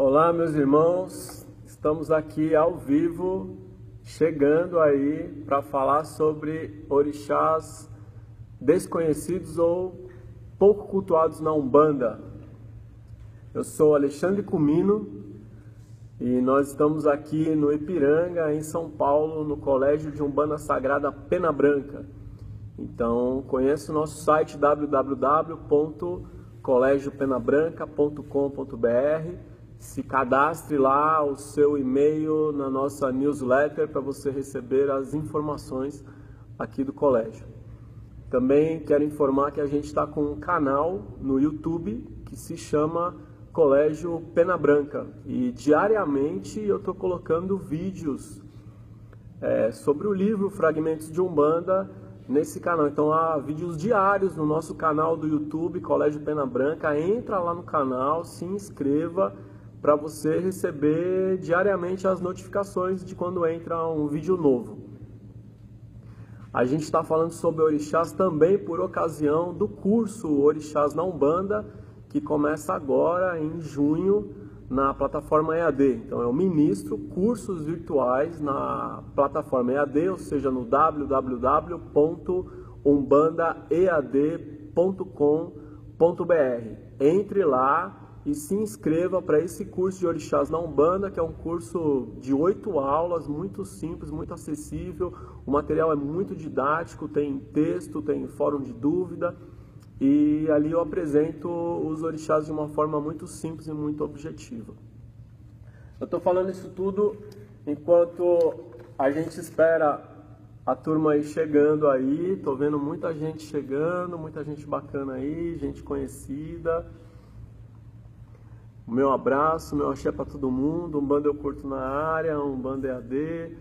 Olá, meus irmãos, estamos aqui ao vivo, chegando aí para falar sobre orixás desconhecidos ou pouco cultuados na Umbanda. Eu sou Alexandre Cumino e nós estamos aqui no Ipiranga, em São Paulo, no Colégio de Umbanda Sagrada Pena Branca. Então, conheça o nosso site www.colégiopenabranca.com.br. Se cadastre lá o seu e-mail na nossa newsletter para você receber as informações aqui do colégio. Também quero informar que a gente está com um canal no YouTube que se chama Colégio Pena Branca e diariamente eu estou colocando vídeos sobre o livro Fragmentos de Umbanda nesse canal. Então há vídeos diários no nosso canal do YouTube Colégio Pena Branca. Entra lá no canal, se inscreva para você receber diariamente as notificações de quando entra um vídeo novo. A gente está falando sobre orixás também por ocasião do curso Orixás na Umbanda, que começa agora em junho na plataforma EAD. Então eu ministro cursos virtuais na plataforma EAD, ou seja, no www.umbandaead.com.br. Entre lá e se inscreva para esse curso de orixás na Umbanda, que é um curso de 8 aulas, muito simples, muito acessível. O material é muito didático, tem texto, tem fórum de dúvida, e ali eu apresento os orixás de uma forma muito simples e muito objetiva. Eu estou falando isso tudo enquanto a gente espera a turma aí chegando aí. Estou vendo muita gente chegando, muita gente bacana aí, gente conhecida. O meu abraço, meu axé para todo mundo. Umbanda eu curto na área, Umbanda EAD.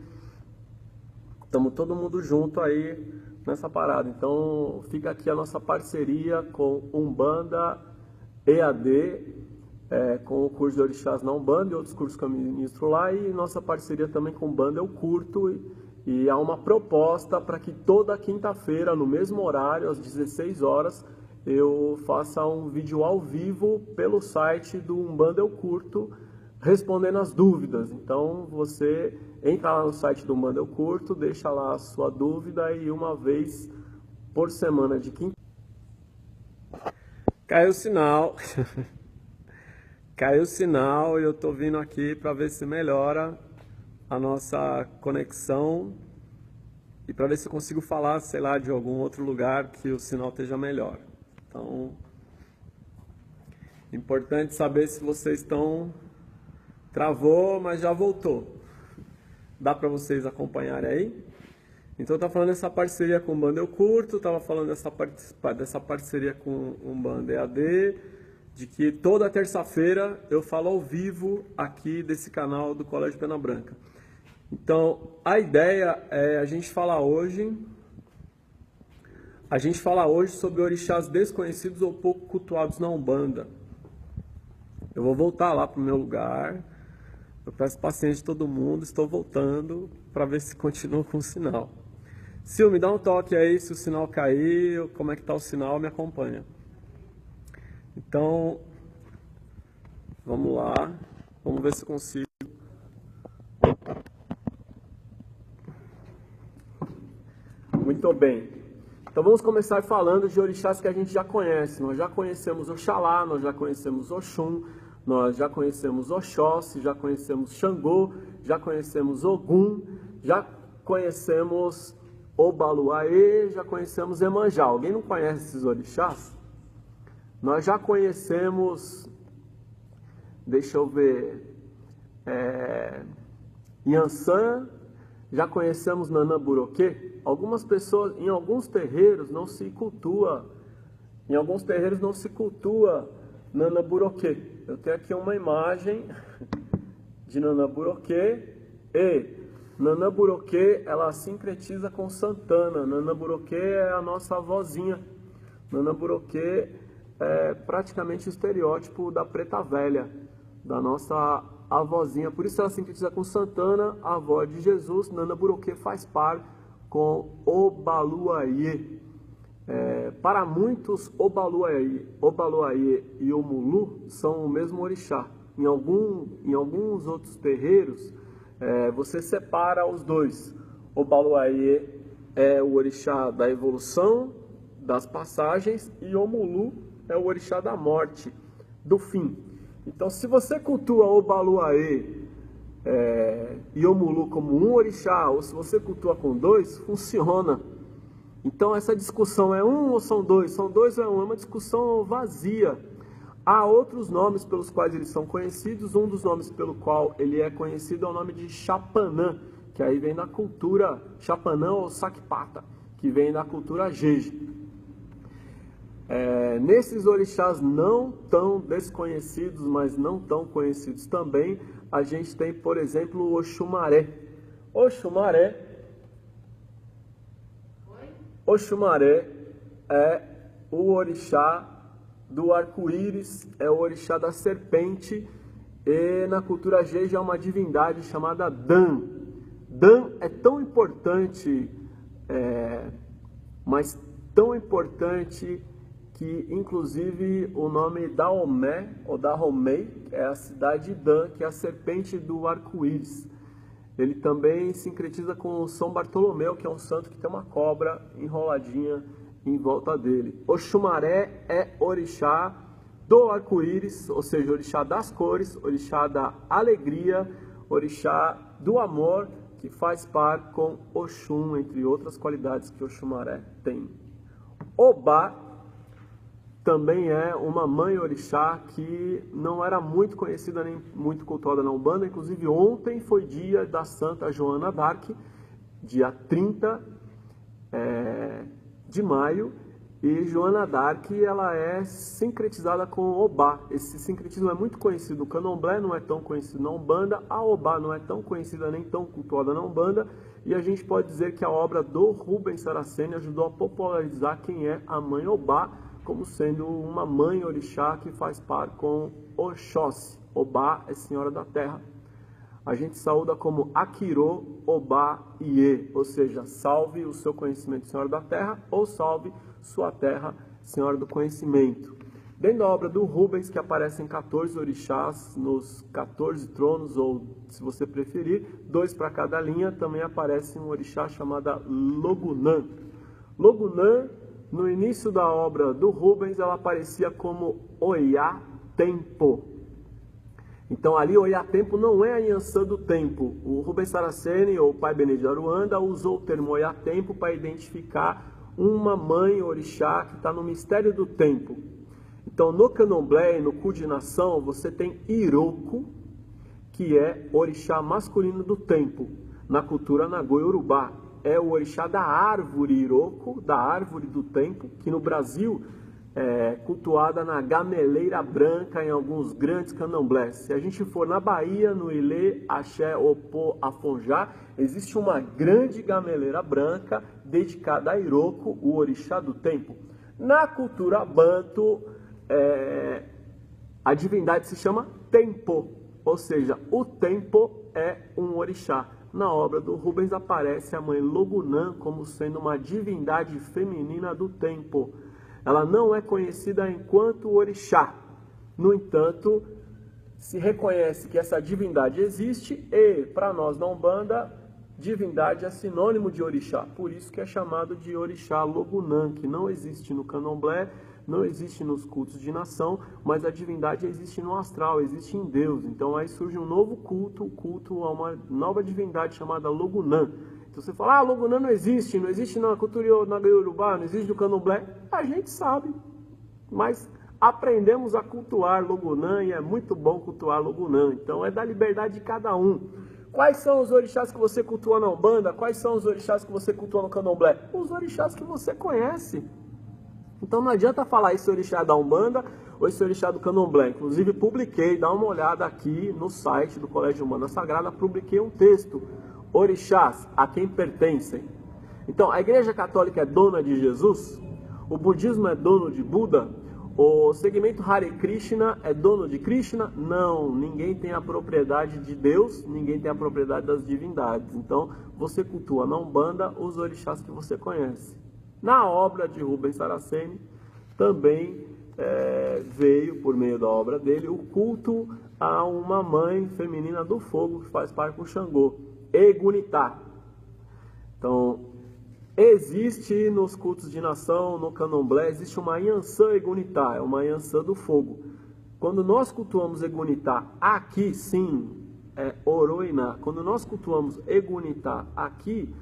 Estamos todo mundo junto aí nessa parada. Então fica aqui a nossa parceria com Umbanda EAD, com o curso de orixás na Umbanda e outros cursos que eu ministro lá, e nossa parceria também com Umbanda eu curto, e há uma proposta para que toda quinta-feira, no mesmo horário, às 16 horas, eu faça um vídeo ao vivo pelo site do Umbanda eu curto, respondendo as dúvidas. Então você entra lá no site do Umbanda eu curto, deixa lá a sua dúvida, e uma vez por semana de quinta... Caiu o sinal. Caiu o sinal e eu tô vindo aqui para ver se melhora a nossa conexão e para ver se eu consigo falar, sei lá, de algum outro lugar que o sinal esteja melhor. Então, importante saber se vocês estão... Travou, mas já voltou. Dá para vocês acompanharem aí? Então, tá falando dessa parceria com Umbanda eu curto, tava falando dessa parceria com Umbanda EAD, de que toda terça-feira eu falo ao vivo aqui desse canal do Colégio Pena Branca. Então, a ideia é a gente falar hoje sobre orixás desconhecidos ou pouco cultuados na Umbanda. Eu vou voltar lá para o meu lugar. Eu peço paciência de todo mundo. Estou voltando para ver se continua com o sinal. Sil, me dá um toque aí se o sinal cair, como é que está o sinal, me acompanha. Então, vamos lá. Vamos ver se eu consigo. Muito bem. Então vamos começar falando de orixás que a gente já conhece. Nós já conhecemos Oxalá, nós já conhecemos Oxum, nós já conhecemos Oxóssi, já conhecemos Xangô, já conhecemos Ogum, já conhecemos Obaluaê, já conhecemos Emanjá. Alguém não conhece esses orixás? Nós já conhecemos, deixa eu ver, Yansan, já conhecemos Nanamburoquê. Algumas pessoas, em alguns terreiros não se cultua Nanamburoquê. Eu tenho aqui uma imagem de Nanamburoquê, e Nanamburoquê, ela sincretiza com Santana. Nanamburoquê é a nossa avózinha. Nanamburoquê é praticamente o estereótipo da preta velha, da nossa avózinha. Por isso ela sincretiza com Santana, a avó de Jesus. Nanamburoquê faz par com Obaluaê. Para muitos, Obaluaê e Omulu são o mesmo orixá. Em alguns outros terreiros, você separa os dois. Obaluayê é o orixá da evolução, das passagens, e Omulu é o orixá da morte, do fim. Então, se você cultua Obaluayê e Omulu como um orixá, ou se você cultua com dois, funciona. Então, essa discussão é um ou são dois? São dois ou é um? É uma discussão vazia. Há outros nomes pelos quais eles são conhecidos. Um dos nomes pelo qual ele é conhecido é o nome de Chapanã, que aí vem da cultura Chapanã ou Sakpata, que vem da cultura Jeje. Nesses orixás não tão desconhecidos, mas não tão conhecidos também, a gente tem, por exemplo, o Oxumaré. Oxumaré é o orixá do arco-íris, é o orixá da serpente, e na cultura Jeje é uma divindade chamada Dan. Dan é tão importante, mas tão importante que inclusive o nome Daomé, ou Dahomey, é a cidade de Dan, que é a serpente do arco-íris. Ele também sincretiza com São Bartolomeu, que é um santo que tem uma cobra enroladinha em volta dele. Oxumaré é orixá do arco-íris, ou seja, orixá das cores, orixá da alegria, orixá do amor, que faz par com Oxum, entre outras qualidades que Oxumaré tem. Obá também é uma mãe orixá que não era muito conhecida nem muito cultuada na Umbanda. Inclusive ontem foi dia da Santa Joana d'Arc, dia 30 de maio, e Joana d'Arc ela é sincretizada com Obá. Esse sincretismo é muito conhecido no Candomblé, não é tão conhecido na Umbanda. A Obá não é tão conhecida nem tão cultuada na Umbanda, e a gente pode dizer que a obra do Rubens Saraceni ajudou a popularizar quem é a mãe Obá, como sendo uma mãe orixá que faz par com Oxóssi. Obá é Senhora da Terra. A gente saúda como Akiro Obá Iê, ou seja, salve o seu conhecimento, Senhora da Terra, ou salve sua terra, Senhora do Conhecimento. Dentro da obra do Rubens, que aparecem 14 orixás nos 14 tronos, ou se você preferir, 2 para cada linha, também aparece um orixá chamada Logunã. Logunã, no início da obra do Rubens, ela aparecia como Oiá Tempo. Então ali Oiá Tempo não é a Yansan do tempo. O Rubens Saraceni, ou Pai Benedito de Aruanda, usou o termo Oiá Tempo para identificar uma mãe orixá que está no mistério do tempo. Então no Candomblé e no Cu de Nação você tem Iroko, que é orixá masculino do tempo. Na cultura Nagô-Yorubá é o orixá da árvore Iroko, da árvore do tempo, que no Brasil é cultuada na gameleira branca em alguns grandes candomblés. Se a gente for na Bahia, no Ilê, Axé, Opô, Afonjá, existe uma grande gameleira branca dedicada a Iroko, o orixá do tempo. Na cultura Banto, a divindade se chama Tempo, ou seja, o tempo é um orixá. Na obra do Rubens aparece a mãe Logunã como sendo uma divindade feminina do tempo. Ela não é conhecida enquanto orixá. No entanto, se reconhece que essa divindade existe e, para nós na Umbanda, divindade é sinônimo de orixá. Por isso que é chamado de orixá Logunã, que não existe no Candomblé, não existe nos cultos de nação, mas a divindade existe no astral, existe em Deus. Então aí surge um novo culto, o culto a uma nova divindade chamada Logunã. Então você fala, Logunã não existe na cultura Nagô-Yorubá, não existe no Candomblé. A gente sabe, mas aprendemos a cultuar Logunã e é muito bom cultuar Logunã. Então é da liberdade de cada um. Quais são os orixás que você cultua na Umbanda? Quais são os orixás que você cultua no Candomblé? Os orixás que você conhece. Então não adianta falar esse orixá da Umbanda ou esse orixá do Candomblé. Inclusive publiquei, dá uma olhada aqui no site do Colégio Umbanda Sagrada, publiquei um texto. Orixás, a quem pertencem? Então, a Igreja Católica é dona de Jesus? O budismo é dono de Buda? O segmento Hare Krishna é dono de Krishna? Não, ninguém tem a propriedade de Deus, ninguém tem a propriedade das divindades. Então, você cultua na Umbanda os orixás que você conhece. Na obra de Rubens Saraceni, também veio, por meio da obra dele, o culto a uma mãe feminina do fogo que faz parte com Xangô, Egunitá. Então, existe nos cultos de nação, no candomblé, existe uma Yansan Egunitá, é uma Yansan do fogo. Quando nós cultuamos Egunitá aqui, sim, é Oroiná. Quando nós cultuamos Egunitá aqui,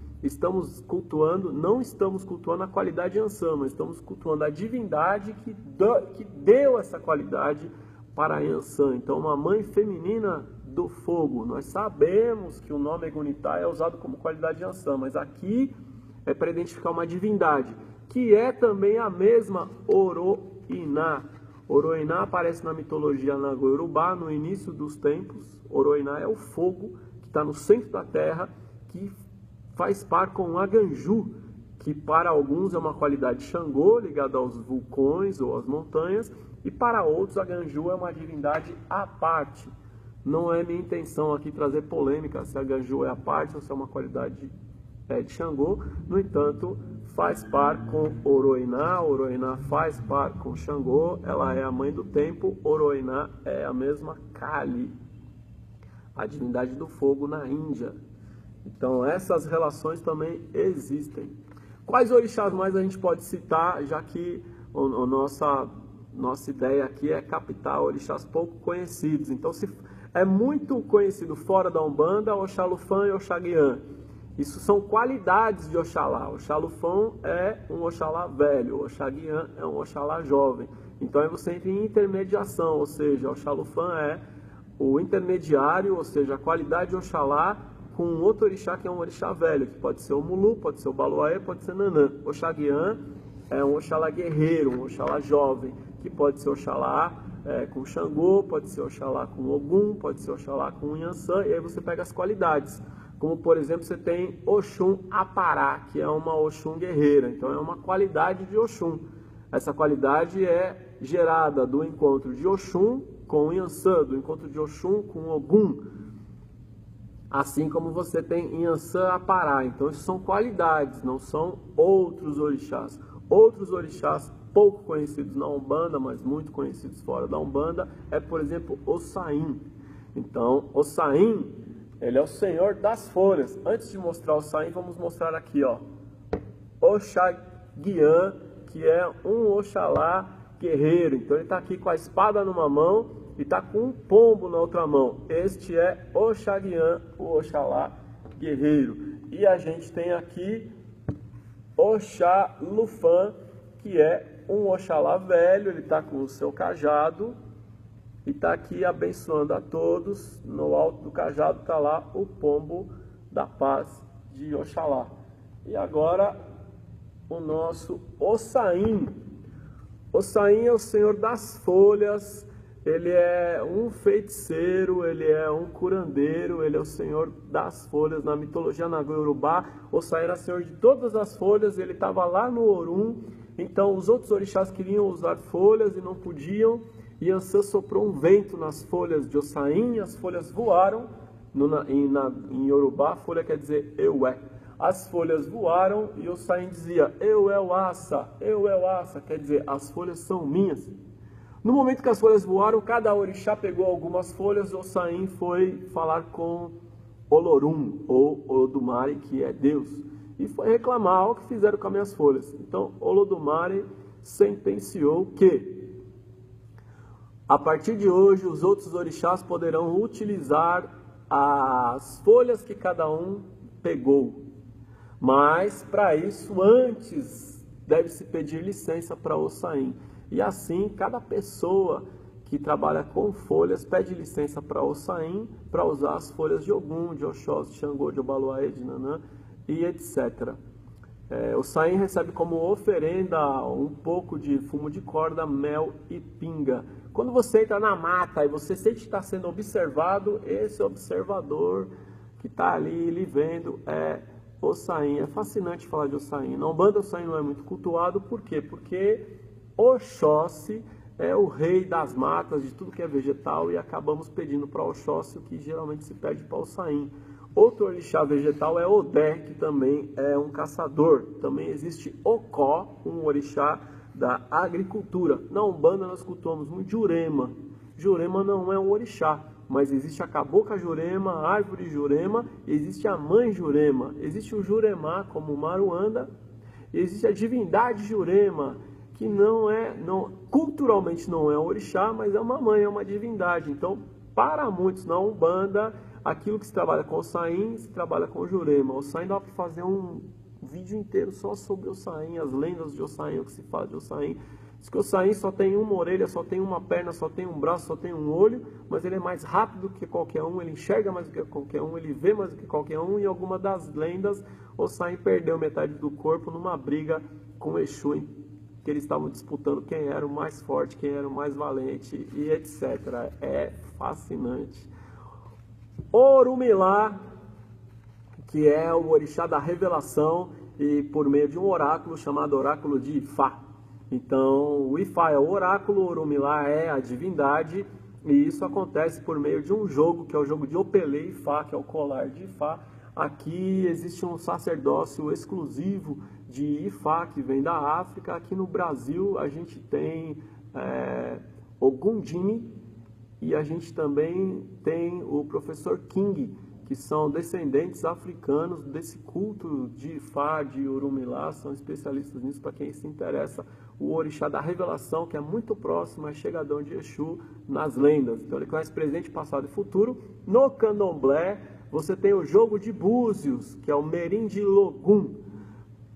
não estamos cultuando a qualidade Yansan, mas estamos cultuando a divindade que deu essa qualidade para a Yansan. Então, uma mãe feminina do fogo. Nós sabemos que o nome Egunitá é usado como qualidade Yansan, mas aqui é para identificar uma divindade, que é também a mesma Oroiná. Oroiná aparece na mitologia Nago-Yorubá no início dos tempos. Oroiná é o fogo que está no centro da terra, que faz par com Aganju, que para alguns é uma qualidade Xangô, ligada aos vulcões ou às montanhas, e para outros Aganju é uma divindade à parte. Não é minha intenção aqui trazer polêmica se Aganju é à parte ou se é uma qualidade de Xangô. No entanto, faz par com Oroiná, Oroiná faz par com Xangô, ela é a mãe do tempo, Oroiná é a mesma Kali, a divindade do fogo na Índia. Então essas relações também existem. Quais orixás mais a gente pode citar, já que a nossa ideia aqui é captar orixás pouco conhecidos. Então, se é muito conhecido fora da Umbanda, Oxalufã e Oxaguian. Isso são qualidades de Oxalá. Oxalufã é um Oxalá velho, Oxaguian é um Oxalá jovem. Então aí você entra em intermediação, ou seja, Oxalufã é o intermediário, ou seja, a qualidade de Oxalá com um outro orixá que é um orixá velho, que pode ser o Mulu, pode ser o Baluaê, pode ser Nanã. Oxaguian é um Oxalá guerreiro, um Oxalá jovem, que pode ser Oxalá com Xangô, pode ser Oxalá com Ogum, pode ser Oxalá com Yansan, e aí você pega as qualidades. Como, por exemplo, você tem Oxum Apará, que é uma Oxum guerreira. Então, é uma qualidade de Oxum. Essa qualidade é gerada do encontro de Oxum com Yansan, do encontro de Oxum com Ogum. Assim como você tem Yansan Apará. Então, isso são qualidades, não são outros orixás. Outros orixás pouco conhecidos na Umbanda, mas muito conhecidos fora da Umbanda, é, por exemplo, Ossain. Então, Ossain, ele é o senhor das folhas. Antes de mostrar o Saim, vamos mostrar aqui, ó, Oxaguian, que é um Oxalá guerreiro. Então ele está aqui com a espada numa mão e está com um pombo na outra mão. Este é Oxaguian, o Oxalá guerreiro. E a gente tem aqui Oxalufã, que é um Oxalá velho. Ele está com o seu cajado e está aqui abençoando a todos. No alto do cajado está lá o pombo da paz de Oxalá. E agora o nosso Ossain. Ossain é o senhor das folhas, ele é um feiticeiro, ele é um curandeiro, ele é o senhor das folhas. Na mitologia Nago-Yorubá, Ossain era senhor de todas as folhas, ele estava lá no Orum. Então os outros orixás queriam usar folhas e não podiam. Yansan soprou um vento nas folhas de Ossain, as folhas voaram. Em Yorubá, folha quer dizer eu é. As folhas voaram e Ossain dizia, eu é o Assa, quer dizer, as folhas são minhas. No momento que as folhas voaram, cada orixá pegou algumas folhas, Ossain foi falar com Olorum, ou Olodumare, que é Deus, e foi reclamar o que fizeram com as minhas folhas. Então, Olodumare sentenciou que a partir de hoje, os outros orixás poderão utilizar as folhas que cada um pegou. Mas, para isso, antes deve-se pedir licença para Ossain. E assim, cada pessoa que trabalha com folhas pede licença para Ossain para usar as folhas de Ogum, de Oxóssi, de Xangô, de Obaluaê, de Nanã e etc. Ossain recebe como oferenda um pouco de fumo de corda, mel e pinga. Quando você entra na mata e você sente que está sendo observado, esse observador que está ali lhe vendo é Ossain. É fascinante falar de Ossain. Na Umbanda, Ossain não é muito cultuado. Por quê? Porque Oxóssi é o rei das matas, de tudo que é vegetal, e acabamos pedindo para Oxóssi o que geralmente se pede para Ossain. Outro orixá vegetal é Odé, que também é um caçador. Também existe Ocó, um orixá da agricultura. Na Umbanda nós cultuamos muito Jurema. Jurema não é um orixá, mas existe a cabocla Jurema, a árvore Jurema, existe a mãe Jurema, existe o Juremá como Maruanda, existe a divindade Jurema, que culturalmente não é um orixá, mas é uma mãe, é uma divindade. Então, para muitos na Umbanda, aquilo que se trabalha com o Saim, se trabalha com o Jurema. O Saim dá para fazer um vídeo inteiro só sobre o Saim, as lendas de Ossain, o que se fala de Ossain. Diz que o Ossain só tem uma orelha, só tem uma perna, só tem um braço, só tem um olho, mas ele é mais rápido que qualquer um, ele enxerga mais do que qualquer um, ele vê mais do que qualquer um, e em alguma das lendas, Ossain perdeu metade do corpo numa briga com Exu, que eles estavam disputando quem era o mais forte, quem era o mais valente, e etc. É fascinante. Orumilá, que é o orixá da revelação, e por meio de um oráculo chamado oráculo de Ifá. Então, o Ifá é o oráculo, o Orumilá é a divindade, e isso acontece por meio de um jogo, que é o jogo de Opelê Ifá, que é o colar de Ifá. Aqui existe um sacerdócio exclusivo de Ifá, que vem da África. Aqui no Brasil a gente tem Ogundini, e a gente também tem o professor King, que são descendentes africanos desse culto de Ifá, de Orumilá, são especialistas nisso para quem se interessa. O orixá da revelação, que é muito próximo, é chegadão de Exu nas lendas. Então ele conhece presente, passado e futuro. No candomblé, você tem o jogo de búzios, que é o Merim de Logum,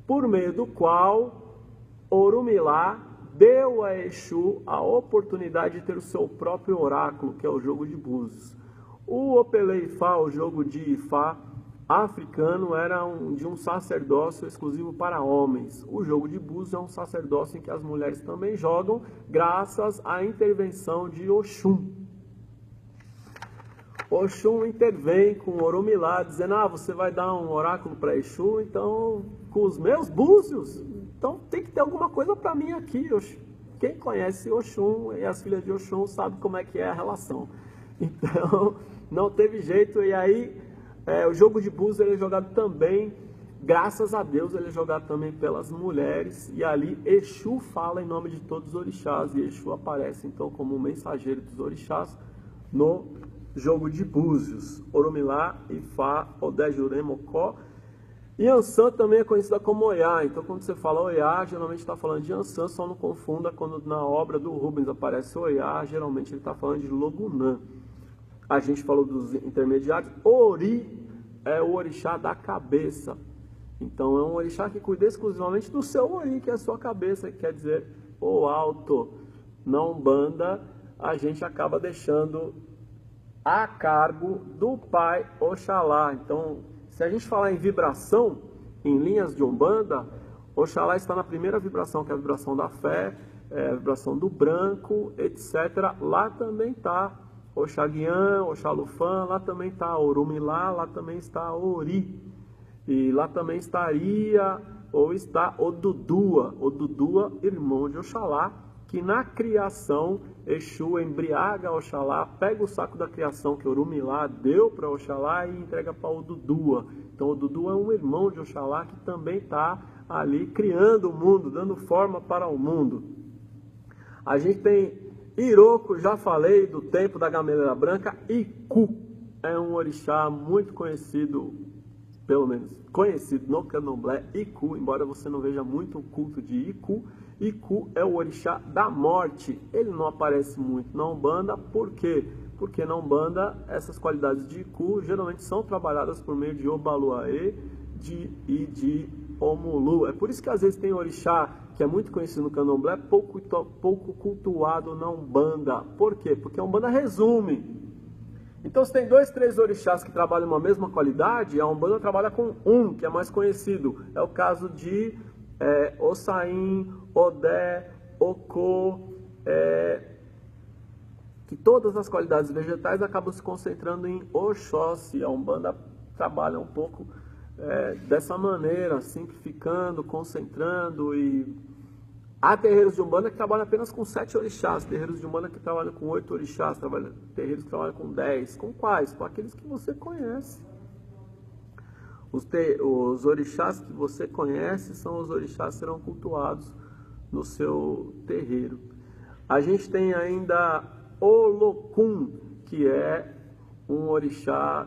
por meio do qual Orumilá deu a Exu a oportunidade de ter o seu próprio oráculo, que é o jogo de búzios. O Opelê Ifá, o jogo de Ifá africano, era de um sacerdócio exclusivo para homens. O jogo de búzios é um sacerdócio em que as mulheres também jogam, graças à intervenção de Oxum. Oxum intervém com Orumilá, dizendo, você vai dar um oráculo para Exu, então, com os meus búzios, então tem que ter alguma coisa para mim aqui. Quem conhece Oxum e as filhas de Oxum sabe como é que é a relação. Então, não teve jeito, e aí o jogo de búzios ele é jogado também, graças a Deus, ele é jogado também pelas mulheres, e ali Exu fala em nome de todos os orixás, e Exu aparece então como mensageiro dos orixás no jogo de búzios. Orumilá, Ifá, Odé, Jurema, Ocó. Yansan também é conhecida como Oiá, então quando você fala Oiá, geralmente está falando de Yansan, só não confunda quando na obra do Rubens aparece Oiá, geralmente ele está falando de Logunã. A gente falou dos intermediários. Ori é o orixá da cabeça. Então é um orixá que cuida exclusivamente do seu ori, que é a sua cabeça, que quer dizer o alto. Na Umbanda, a gente acaba deixando a cargo do pai Oxalá. Então, se a gente falar em vibração, em linhas de Umbanda, Oxalá está na primeira vibração, que é a vibração da fé, a vibração do branco, etc. Lá também está Oxaguian, Oxalufã, lá também está Orumilá, lá também está Ori. E lá também estaria, ou está Odudua, Odudua, irmão de Oxalá, que na criação Exu embriaga Oxalá, pega o saco da criação que Orumilá deu para Oxalá e entrega para Odudua. Então Odudua é um irmão de Oxalá que também está ali criando o mundo, dando forma para o mundo. A gente tem Iroko, já falei do tempo da Gameleira Branca. Iku é um orixá muito conhecido, pelo menos conhecido no candomblé. Iku, embora você não veja muito o culto de Iku, Iku é o orixá da morte. Ele não aparece muito na Umbanda, por quê? Porque na Umbanda essas qualidades de Iku geralmente são trabalhadas por meio de Obaluaê e de Omulu. É por isso que às vezes tem orixá que é muito conhecido no candomblé, pouco cultuado na Umbanda. Por quê? Porque a Umbanda resume. Então, se tem 2, 3 orixás que trabalham uma mesma qualidade, a Umbanda trabalha com um, que é mais conhecido. É o caso de Ossain, Odé, Ocô, que todas as qualidades vegetais acabam se concentrando em Oxóssi. A Umbanda trabalha um pouco dessa maneira, simplificando, concentrando. E há terreiros de Umbanda que trabalham apenas com 7 orixás, terreiros de Umbanda que trabalham com 8 orixás, terreiros que trabalham com 10. Com quais? Com aqueles que você conhece. Os orixás que você conhece são os orixás que serão cultuados no seu terreiro. A gente tem ainda Olokun, que é um orixá,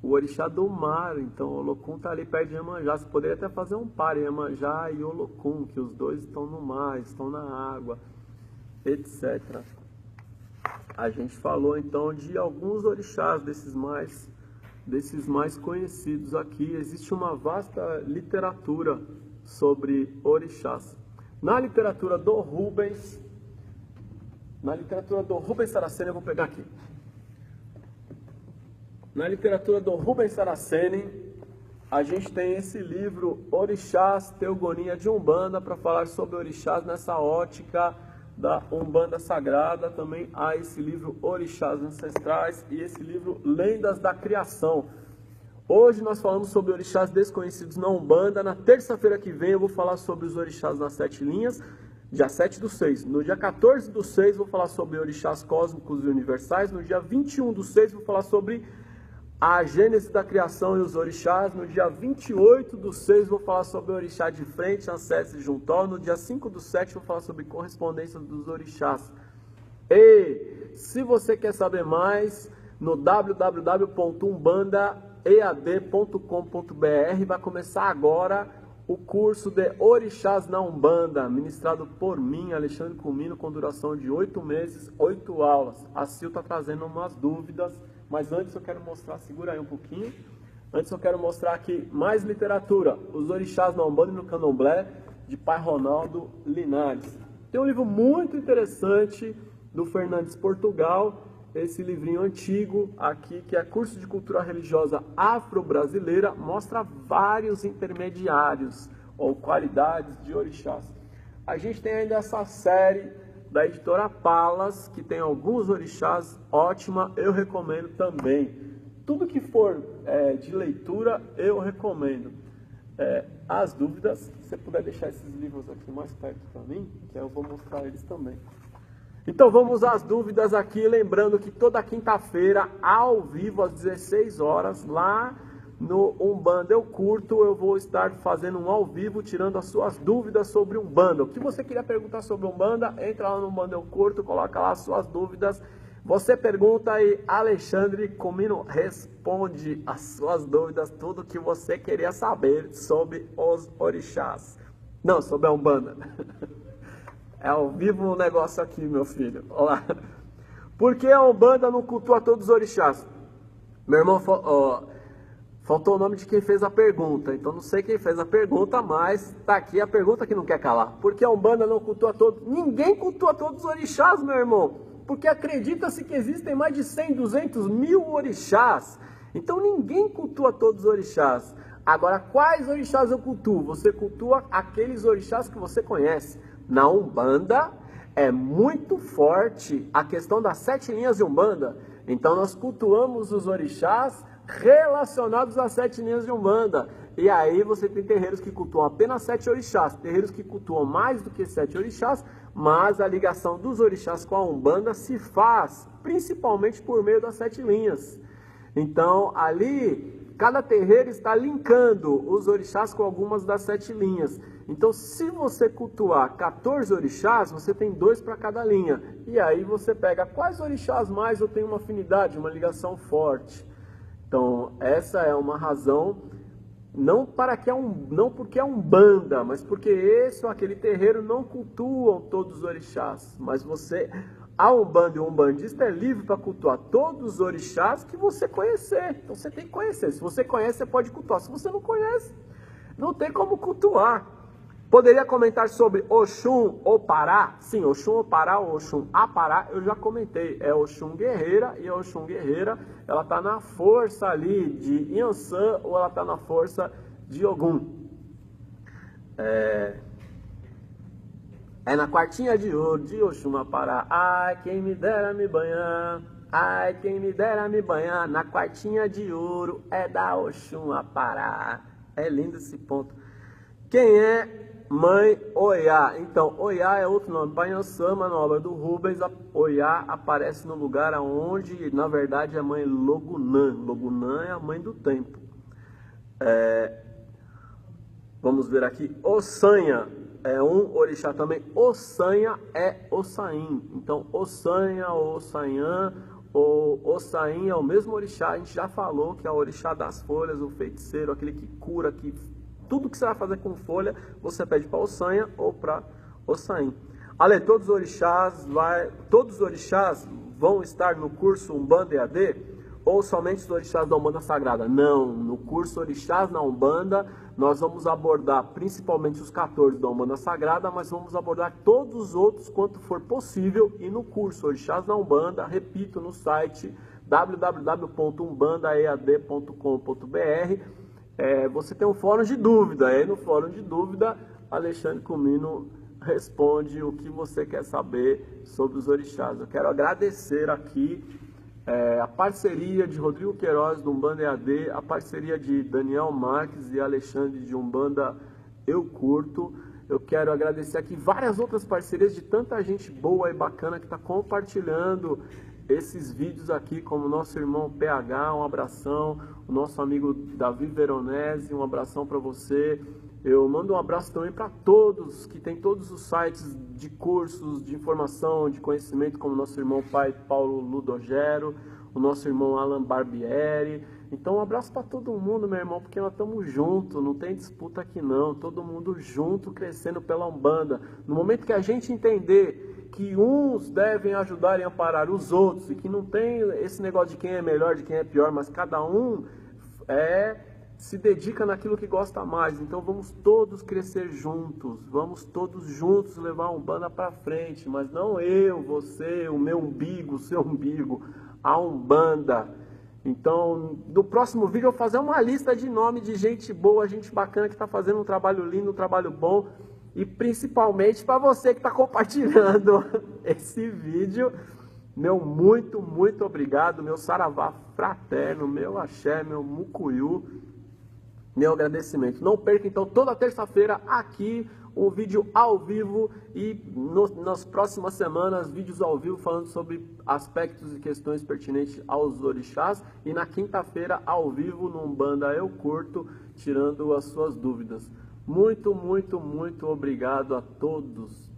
o orixá do mar. Então Olokun está ali perto de Iemanjá. Você poderia até fazer um par, Iemanjá e Olokun, que os dois estão no mar, estão na água, etc. A gente falou então de alguns orixás desses mais conhecidos aqui. Existe uma vasta literatura sobre orixás. Na literatura do Rubens Saraceni, eu vou pegar aqui. Na literatura do Rubens Saraceni, a gente tem esse livro Orixás, Teogonia de Umbanda, para falar sobre orixás nessa ótica da Umbanda Sagrada. Também há esse livro Orixás Ancestrais e esse livro Lendas da Criação. Hoje nós falamos sobre orixás desconhecidos na Umbanda. Na terça-feira que vem eu vou falar sobre os orixás nas 7 linhas, dia 7/6. No dia 14/6 vou falar sobre orixás cósmicos e universais. No dia 21/6 vou falar sobre a gênese da criação e os orixás. No dia 28/6 vou falar sobre o orixá de frente, ancestro e juntó. No dia 5/7 vou falar sobre correspondência dos orixás. E se você quer saber mais, no www.umbandaead.com.br vai começar agora o curso de Orixás na Umbanda, ministrado por mim, Alexandre Comino, com duração de 8 meses, 8 aulas. A Sil está trazendo umas dúvidas, mas antes eu quero mostrar, segura aí um pouquinho, antes eu quero mostrar aqui mais literatura, Os Orixás na Umbanda e no Candomblé, de Pai Ronaldo Linares. Tem um livro muito interessante do Fernandes Portugal, esse livrinho antigo aqui, que é Curso de Cultura Religiosa Afro-Brasileira, mostra vários intermediários ou qualidades de orixás. A gente tem ainda essa série da editora Palas, que tem alguns orixás, ótima, eu recomendo também. Tudo que for de leitura, eu recomendo. As dúvidas, se você puder deixar esses livros aqui mais perto para mim, que eu vou mostrar eles também. Então vamos às dúvidas aqui, lembrando que toda quinta-feira, ao vivo, às 16 horas, lá no Umbanda Eu Curto, eu vou estar fazendo um ao vivo, tirando as suas dúvidas sobre Umbanda. O que você queria perguntar sobre Umbanda, entra lá no Umbanda Eu Curto, coloca lá as suas dúvidas. Você pergunta e Alexandre Comino responde as suas dúvidas, tudo que você queria saber sobre os orixás. Não, sobre a Umbanda. É ao vivo o negócio aqui, meu filho. Olha lá. Por que a Umbanda não cultua todos os orixás? Meu irmão, faltou o nome de quem fez a pergunta. Então não sei quem fez a pergunta, mas tá aqui a pergunta que não quer calar. Por que a Umbanda não cultua todos? Ninguém cultua todos os orixás, meu irmão. Porque acredita-se que existem mais de 100, 200 mil orixás. Então ninguém cultua todos os orixás. Agora, quais orixás eu cultuo? Você cultua aqueles orixás que você conhece. Na Umbanda é muito forte a questão das 7 linhas de Umbanda. Então nós cultuamos os orixás relacionados às 7 linhas de Umbanda. E aí você tem terreiros que cultuam apenas 7 orixás, terreiros que cultuam mais do que 7 orixás, mas a ligação dos orixás com a Umbanda se faz principalmente por meio das 7 linhas. Então ali cada terreiro está linkando os orixás com algumas das 7 linhas. Então, se você cultuar 14 orixás, você tem 2 para cada linha. E aí você pega quais orixás mais eu tenho uma afinidade, uma ligação forte. Então, essa é uma razão, não porque é Umbanda, mas porque esse ou aquele terreiro não cultuam todos os orixás. Mas a Umbanda e o umbandista é livre para cultuar todos os orixás que você conhecer. Então, você tem que conhecer. Se você conhece, você pode cultuar. Se você não conhece, não tem como cultuar. Poderia comentar sobre Oxum Opará? Sim, Oxum Opará ou Oxum Apará, eu já comentei. É Oxum Guerreira, e a Oxum Guerreira, ela está na força ali de Iansã ou ela está na força de Ogum. É na quartinha de ouro de Oxum Apará. Ai, quem me dera me banhar. Ai, quem me dera me banhar. Na quartinha de ouro é da Oxum Apará. É lindo esse ponto. Quem é Mãe Oiá? Então, Oiá é outro nome. Panhansama, na obra do Rubens, Oiá aparece no lugar onde, na verdade, é a mãe Logunã. Logunã é a mãe do tempo. Vamos ver aqui. Ossanha. é um orixá também. Ossanha é Ossain. Então, Ossanha ou Ossanhã ou Ossain é o mesmo orixá. A gente já falou que é o orixá das folhas, o feiticeiro, aquele que cura, que tudo que você vai fazer com folha, você pede para Ossanha ou para Ossain. Ale, todos os orixás vão estar no curso Umbanda EAD? Ou somente os orixás da Umbanda Sagrada? Não, no curso Orixás na Umbanda, nós vamos abordar principalmente os 14 da Umbanda Sagrada, mas vamos abordar todos os outros quanto for possível. E no curso Orixás na Umbanda, repito, no site www.umbandaead.com.br, você tem um fórum de dúvida. Aí no fórum de dúvida, Alexandre Comino responde o que você quer saber sobre os orixás. Eu quero agradecer aqui a parceria de Rodrigo Queiroz do Umbanda EAD, a parceria de Daniel Marques e Alexandre de Umbanda Eu Curto. Eu quero agradecer aqui várias outras parcerias de tanta gente boa e bacana que está compartilhando esses vídeos aqui, como o nosso irmão PH, um abração, o nosso amigo Davi Veronese, um abração para você. Eu mando um abraço também para todos que tem todos os sites de cursos, de informação, de conhecimento, como o nosso irmão pai Paulo Ludogero, o nosso irmão Alan Barbieri. Então um abraço para todo mundo, meu irmão, porque nós estamos juntos, não tem disputa aqui não, todo mundo junto, crescendo pela Umbanda. No momento que a gente entender que uns devem ajudar e amparar os outros, e que não tem esse negócio de quem é melhor, de quem é pior, mas cada um se dedica naquilo que gosta mais. Então vamos todos crescer juntos, vamos todos juntos levar a Umbanda para frente, mas não eu, você, o meu umbigo, o seu umbigo, a Umbanda. Então, no próximo vídeo eu vou fazer uma lista de nome de gente boa, gente bacana que está fazendo um trabalho lindo, um trabalho bom, e principalmente para você que está compartilhando esse vídeo. Meu muito obrigado, meu saravá fraterno, meu axé, meu mucuyu, meu agradecimento. Não perca então toda terça-feira aqui um vídeo ao vivo e nas próximas semanas vídeos ao vivo falando sobre aspectos e questões pertinentes aos orixás, e na quinta-feira ao vivo no Umbanda Eu Curto, tirando as suas dúvidas. Muito obrigado a todos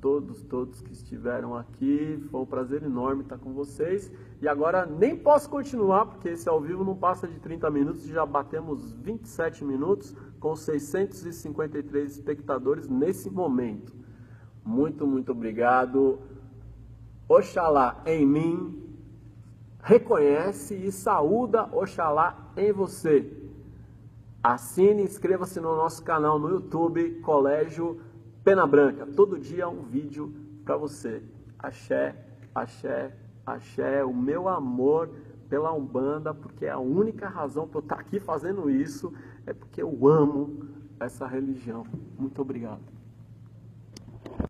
que estiveram aqui. Foi um prazer enorme estar com vocês. E agora nem posso continuar, porque esse ao vivo não passa de 30 minutos. Já batemos 27 minutos com 653 espectadores nesse momento. Muito obrigado. Oxalá em mim reconhece e saúda Oxalá em você. Assine e inscreva-se no nosso canal no YouTube, Colégio Pena Branca. Todo dia um vídeo para você. Axé, axé, axé. O meu amor pela Umbanda, porque é a única razão para eu estar aqui fazendo isso, é porque eu amo essa religião. Muito obrigado.